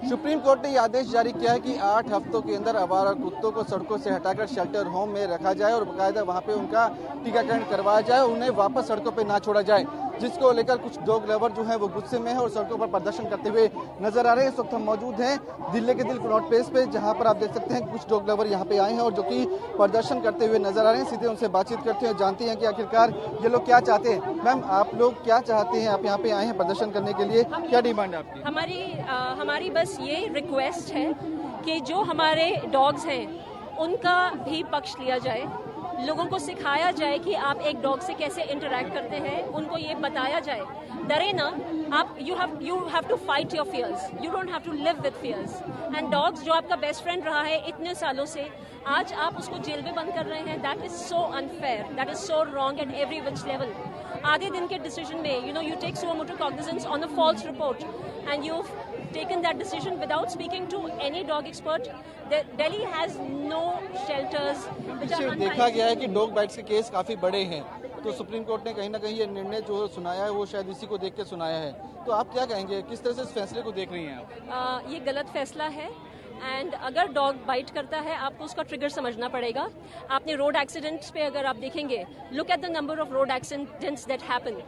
Supreme court ने ये आदेश जारी किया है कि 8 हफ्तों के अंदर आवारा कुत्तों को सड़कों से हटाकर शेल्टर होम में रखा जाए और बाकायदा वहां पे उनका टीकाकरण करवाया जाए और उन्हें वापस सड़कों पे ना छोड़ा जाए, जिसको लेकर कुछ डॉग लवर जो है वो गुस्से में है और सड़कों पर प्रदर्शन करते हुए नजर आ रहे हैं। इस वक्त हम मौजूद हैं दिल्ली के दिल कनॉट प्लेस पे, जहां पर आप देख सकते हैं कुछ डॉग लवर यहाँ पे आए हैं और जो कि प्रदर्शन करते हुए नजर आ रहे हैं। सीधे उनसे बातचीत करते हैं, जानते हैं कि आखिरकार ये लोग क्या चाहते हैं। मैम, आप लोग क्या चाहते हैं? आप यहाँ पे आए हैं प्रदर्शन करने के लिए, क्या डिमांड है आपकी? हमारी बस ये रिक्वेस्ट है कि जो हमारे डॉग्स हैं उनका भी पक्ष लिया जाए, लोगों को सिखाया जाए कि आप एक डॉग से कैसे इंटरैक्ट करते हैं, उनको ये बताया जाए। डरे ना आप, you have to fight your fears, you don't have to live with fears. And dogs जो आपका बेस्ट फ्रेंड रहा है इतने सालों से, आज आप उसको जेल में बंद कर रहे हैं। That is so unfair, that is so wrong at every which level. आधे दिन के डिसीजन में you take suo moto cognizance on a false report and you taken that decision without speaking to any dog expert. Delhi has no shelters which are untied. देखा गया है कि dog bytes के case काफी बड़े हैं, तो सुप्रीम कोर्ट ने कहीं ना कहीं ये निर्णय जो सुनाया है वो शायद इसी को देख के सुनाया है। तो आप क्या कहेंगे, किस तरह से इस फैसले को देख रही हैं आप? ये गलत फैसला है एंड अगर डॉग बाइट करता है आपको उसका ट्रिगर समझना पड़ेगा। आपने रोड एक्सीडेंट्स पे अगर आप देखेंगे, look at the number of road accidents that happen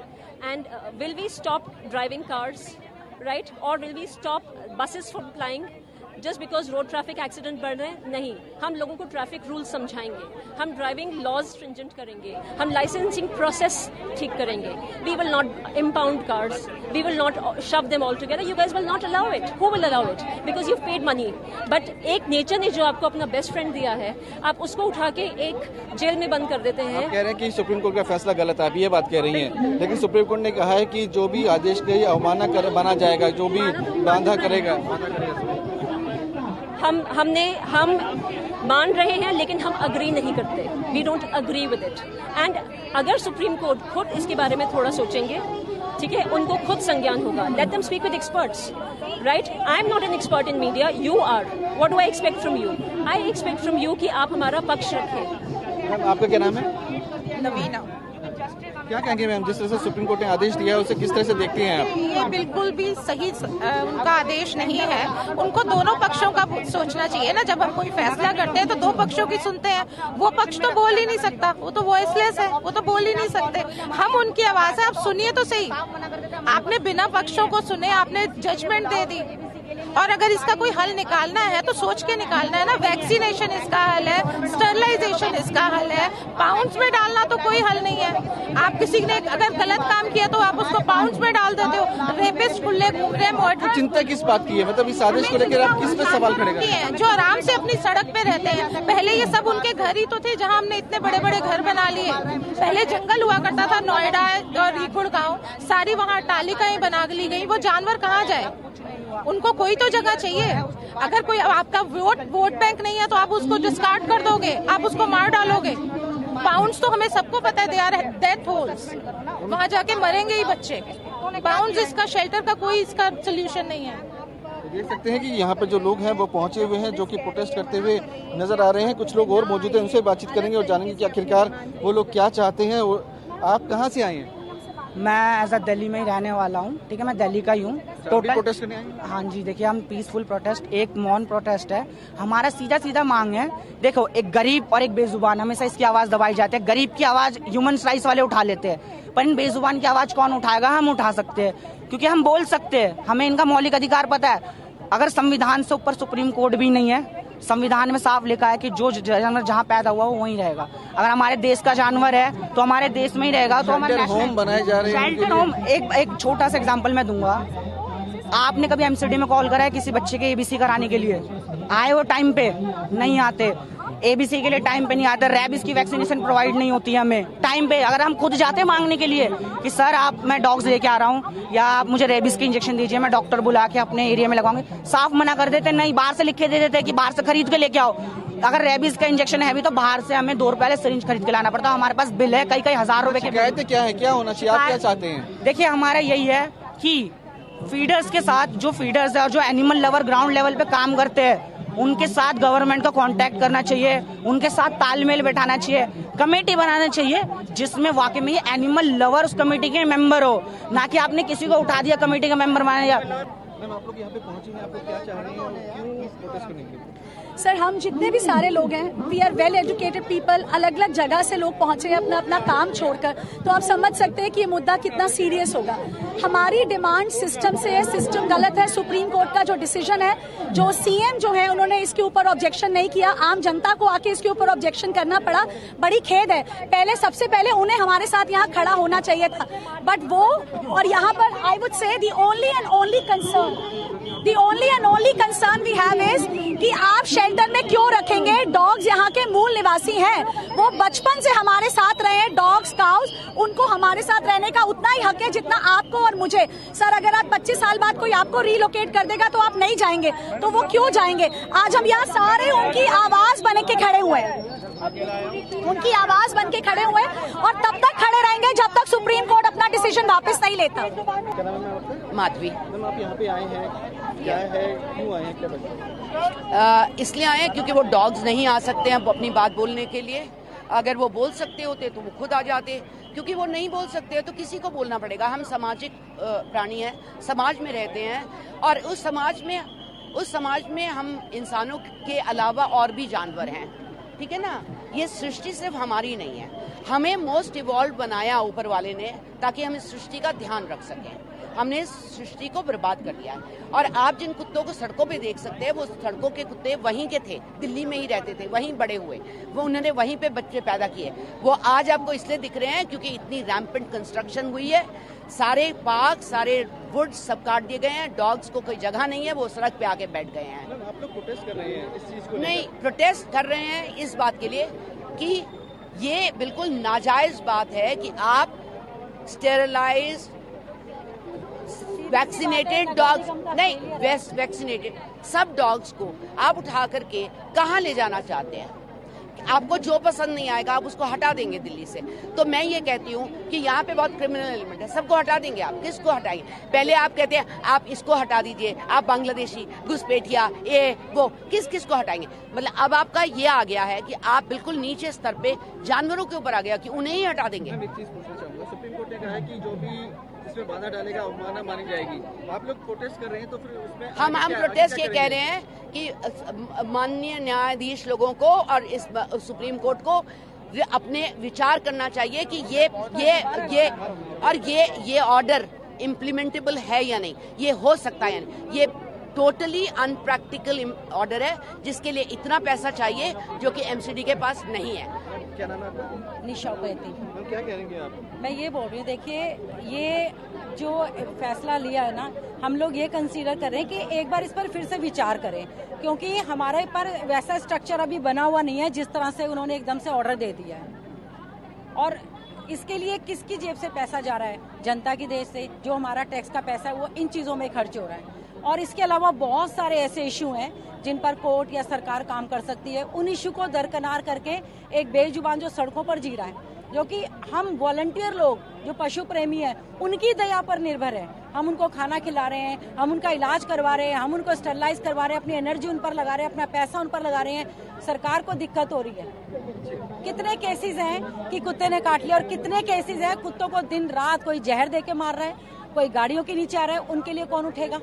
and will we stop driving cars, right? Or will we stop buses from flying just because road traffic accident बढ़ रहे हैं? नहीं, हम लोगों को ट्रैफिक रूल्स समझाएंगे, हम ड्राइविंग लॉज स्ट्रिंजेंट करेंगे, हम लाइसेंसिंग प्रोसेस ठीक करेंगे। We will not impound cars, we will not shove them all together. You guys will not allow it. Who will allow it? Because you've paid money. But एक nature ने जो आपको अपना best friend दिया है, आप उसको उठा के एक जेल में बंद कर देते हैं। आप कह रहे हैं कि सुप्रीम कोर्ट का फैसला गलत है, आप ये बात कह रही हैं, लेकिन सुप्रीम कोर्ट ने कहा है कि जो भी आदेश के अवमानना बना जाएगा, जो भी बांधा करेगा। हम मान रहे हैं लेकिन हम अग्री नहीं करते। We don't agree with it. And अगर सुप्रीम कोर्ट खुद इसके बारे में थोड़ा सोचेंगे, ठीक है, उनको खुद संज्ञान होगा। Let them speak with experts, right? I am not an expert in media, you are. What do I expect from you? I expect from you कि आप हमारा पक्ष रखें। आपका क्या नाम है? नवीना। क्या कहेंगे मैम, जिस तरह से सुप्रीम कोर्ट ने आदेश दिया है उसे किस तरह से देखती हैं आप? ये बिल्कुल भी सही उनका आदेश नहीं है। उनको दोनों पक्षों का सोचना चाहिए ना। जब हम कोई फैसला करते हैं तो दो पक्षों की सुनते हैं। वो पक्ष तो बोल ही नहीं सकता, वो तो वॉइसलेस है, वो तो बोल ही नहीं सकते। हम उनकी आवाज है, आप सुनिए तो सही। आपने बिना पक्षों को सुने आपने जजमेंट दे दी। और अगर इसका कोई हल निकालना है तो सोच के निकालना है ना। वैक्सीनेशन इसका हल है, स्टरलाइजेशन इसका हल है, पाउंड्स में डालना तो कोई हल नहीं है। आप किसी ने अगर गलत काम किया तो आप उसको पाउंड्स में डाल देते हो। रेपिस्ट खुले घूम रहे हैं। चिंता किस बात की है, मतलब इस आदेश को लेकर आप किस पे सवाल खड़े कर रहे हैं? जो आराम से अपनी सड़क पे रहते हैं। पहले ये सब उनके घर ही तो थे, जहाँ हमने इतने बड़े बड़े घर बना लिए। पहले जंगल हुआ करता था, नोएडा और गुड़गांव, सारी वहाँ टालिकाएं बना ली गई। वो जानवर कहाँ जाए? उनको कोई तो जगह चाहिए। अगर कोई आपका वोट बैंक नहीं है तो आप उसको डिस्कार्ड कर दोगे, आप उसको मार डालोगे। पाउंड्स तो हमें सबको पता है, दे आर डेथ होल्स, वहाँ जाके मरेंगे ही बच्चे। पाउंड्स इसका शेल्टर का कोई इसका सोल्यूशन नहीं है। देख सकते हैं कि यहाँ पे जो लोग हैं वो पहुंचे हुए हैं, जो कि प्रोटेस्ट करते हुए नजर आ रहे हैं। कुछ लोग और मौजूद हैं, उनसे बातचीत करेंगे और जानेंगे कि आखिरकार वो लोग क्या चाहते हैं। आप कहाँ से आए हैं? मैं एज अ दिल्ली में ही रहने वाला हूँ, ठीक है, मैं दिल्ली का ही हूँ। टोटल प्रोटेस्ट करने आए हैं? हाँ जी, देखिए हम पीसफुल प्रोटेस्ट, एक मौन प्रोटेस्ट है। हमारा सीधा सीधा मांग है, देखो एक गरीब और एक बेजुबान, हमेशा इसकी आवाज दबाई जाती है। गरीब की आवाज ह्यूमन राइट्स वाले उठा लेते हैं, पर इन बेजुबान की आवाज कौन उठाएगा? हम उठा सकते हैं, क्योंकि हम बोल सकते हैं, हमें इनका मौलिक अधिकार पता है। अगर संविधान से ऊपर सुप्रीम कोर्ट भी नहीं है, संविधान में साफ लिखा है कि जो जानवर जहाँ पैदा हुआ वो वहीं रहेगा। अगर हमारे देश का जानवर है तो हमारे देश में ही रहेगा। तो हमारे होम बनाए जा रहे हैं, शेल्टर होम। एक छोटा सा एग्जांपल मैं दूंगा। आपने कभी एमसीडी में कॉल करा है किसी बच्चे के एबीसी कराने के लिए? आए वो टाइम पे? नहीं आते। एबीसी के लिए टाइम पे नहीं आते। रैबिस की वैक्सीनेशन प्रोवाइड नहीं होती है हमें टाइम पे। अगर हम खुद जाते मांगने के लिए कि सर मैं डॉग्स लेके आ रहा हूँ या आप मुझे रेबिस की इंजेक्शन दीजिए, मैं डॉक्टर बुला के अपने एरिया में लगाऊंगे, साफ मना कर देते। नहीं, बाहर से लिख के दे देते कि बाहर से खरीद के लेके आओ। अगर रेबिस का इंजेक्शन है भी तो बाहर से हमें 2 रुपए वाले सिरिंज खरीद के लाना पड़ता है। हमारे पास बिल है कई हजार रुपए के। शिकायतें क्या है, क्या होना चाहिए, आप क्या चाहते हैं? देखिए हमारा यही है कि फीडर्स के साथ, जो फीडर्स है और जो एनिमल लवर ग्राउंड लेवल पे काम करते हैं, उनके साथ गवर्नमेंट का कांटेक्ट करना चाहिए, उनके साथ तालमेल बैठाना चाहिए, कमेटी बनाना चाहिए जिसमें वाकई में ये एनिमल लवर उस कमेटी के मेंबर हो, ना कि आपने किसी को उठा दिया कमेटी का मेंबर बनाया। मैम, आप लोग यहाँ पे पहुंची हैं, आप लोग क्या चाह रही हैं और क्यों प्रोटेस्ट करने के लिए? सर, हम जितने भी सारे लोग हैं, we are well educated people, अलग अलग जगह से लोग पहुंचे हैं अपना अपना काम छोड़कर, तो आप समझ सकते हैं कि ये मुद्दा कितना सीरियस होगा। हमारी डिमांड सिस्टम से है, सिस्टम गलत है। सुप्रीम कोर्ट का जो डिसीजन है, जो सीएम जो है उन्होंने इसके ऊपर ऑब्जेक्शन नहीं किया, आम जनता को आके इसके ऊपर ऑब्जेक्शन करना पड़ा, बड़ी खेद है। पहले सबसे पहले उन्हें हमारे साथ यहाँ खड़ा होना चाहिए था, बट वो, और यहाँ पर I would say the only and only concern we have is कि आप शेल्टर में क्यों रखेंगे? डॉग्स यहाँ के मूल निवासी हैं, वो बचपन से हमारे साथ रहे हैं। डॉग्स, काउस, उनको हमारे साथ रहने का उतना ही हक है जितना आपको और मुझे। सर, अगर आप 25 साल बाद कोई आपको रिलोकेट कर देगा तो आप नहीं जाएंगे, तो वो क्यों जाएंगे? आज हम यहाँ सारे उनकी आवाज बन के खड़े हुए हैं, उनकी आवाज बन के खड़े हुए हैं, और तब तक खड़े रहेंगे जब तक सुप्रीम कोर्ट अपना डिसीजन वापस नहीं लेता। क्या नाम है आपका? माधवी। मैम, आप यहाँ पे आए हैं, क्या है, क्यों आए हैं, क्या वजह? इसलिए आए हैं क्योंकि वो डॉग्स नहीं आ सकते हैं अपनी बात बोलने के लिए। अगर वो बोल सकते होते तो वो खुद आ जाते, क्योंकि वो नहीं बोल सकते तो किसी को बोलना पड़ेगा। हम सामाजिक प्राणी हैं, समाज में रहते हैं, और उस समाज में हम इंसानों के अलावा और भी जानवर हैं, ठीक है ना। ये सृष्टि सिर्फ हमारी नहीं है, हमें मोस्ट इवॉल्व बनाया ऊपर वाले ने, ताकि हम इस सृष्टि का ध्यान रख सकें। हमने इस सृष्टि को बर्बाद कर दिया है। और आप जिन कुत्तों को सड़कों पे देख सकते हैं, वो सड़कों के कुत्ते वहीं के थे, दिल्ली में ही रहते थे, वहीं बड़े हुए, वो उन्होंने वहीं पे बच्चे पैदा किए। वो आज आपको इसलिए दिख रहे हैं क्योंकि इतनी रैम्पेंट कंस्ट्रक्शन हुई है, सारे पार्क, सारे वुड सब काट दिए गए हैं, डॉग्स को कोई जगह नहीं है, वो सड़क पे आके बैठ गए हैं। मैम, आप लोग प्रोटेस्ट कर रहे हैं इस चीज को? नहीं, प्रोटेस्ट कर रहे हैं इस बात के लिए कि ये बिल्कुल नाजायज बात है कि आप स्टेरिलाइज वैक्सीनेटेड डॉग्स, नहीं वैक्सीनेटेड सब डॉग्स को आप उठा करके कहाँ ले जाना चाहते हैं? आपको जो पसंद नहीं आएगा आप उसको हटा देंगे दिल्ली से। तो मैं ये कहती हूँ कि यहाँ पे बहुत क्रिमिनल एलिमेंट है, सबको हटा देंगे। आप किसको हटाएंगे? पहले आप कहते हैं आप इसको हटा दीजिए, आप बांग्लादेशी, घुसपैठिया, ये वो, किस को हटाएंगे? मतलब अब आपका ये आ गया है कि आप बिल्कुल नीचे स्तर पे जानवरों के ऊपर आ गया कि उन्हें ही हटा देंगे। मैं एक चीज पूछना चाहूंगा, सुप्रीम कोर्ट ने कहा है कि जो भी इसमें बाधा डालेगा अवमानना मानी जाएगी। आप लोग प्रोटेस्ट कर रहे हैं, तो फिर उसमें हम प्रोटेस्ट ये कह रहे हैं कि माननीय न्यायाधीश लोगों को और इस सुप्रीम कोर्ट को अपने विचार करना चाहिए कि ये ऑर्डर इम्प्लीमेंटेबल है या नहीं, ये हो सकता है या नहीं। ये टोटली अनप्रैक्टिकल ऑर्डर है, जिसके लिए इतना पैसा चाहिए जो कि एमसीडी के पास नहीं है। क्या नाम है आपका? निशा कहती। मैम, क्या कहेंगे आप? मैं ये बोल रही हूँ, देखिए ये जो फैसला लिया है ना, हम लोग ये कंसीडर कर रहे हैं कि एक बार इस पर फिर से विचार करें, क्योंकि हमारे पर वैसा स्ट्रक्चर अभी बना हुआ नहीं है जिस तरह से उन्होंने एकदम से ऑर्डर दे दिया है। और इसके लिए किसकी जेब से पैसा जा रहा है? जनता की देश से। जो हमारा टैक्स का पैसा है वो इन चीज़ों में खर्च हो रहा है। और इसके अलावा बहुत सारे ऐसे इशू हैं जिन पर कोर्ट या सरकार काम कर सकती है। उन इशू को दरकिनार करके एक बेजुबान जो सड़कों पर जी रहा है, जो कि हम वॉलंटियर लोग जो पशु प्रेमी हैं उनकी दया पर निर्भर है। हम उनको खाना खिला रहे हैं, हम उनका इलाज करवा रहे हैं, हम उनको स्टरलाइज करवा रहे हैं, अपनी एनर्जी उन पर लगा रहे हैं, अपना पैसा उन पर लगा रहे हैं। सरकार को दिक्कत हो रही है। कितने केसेस हैं कि कुत्ते ने काट लिया, और कितने केसेस हैं कुत्तों को दिन रात कोई जहर दे के मार रहा है, कोई गाड़ियों के नीचे आ रहा है, उनके लिए कौन उठेगा?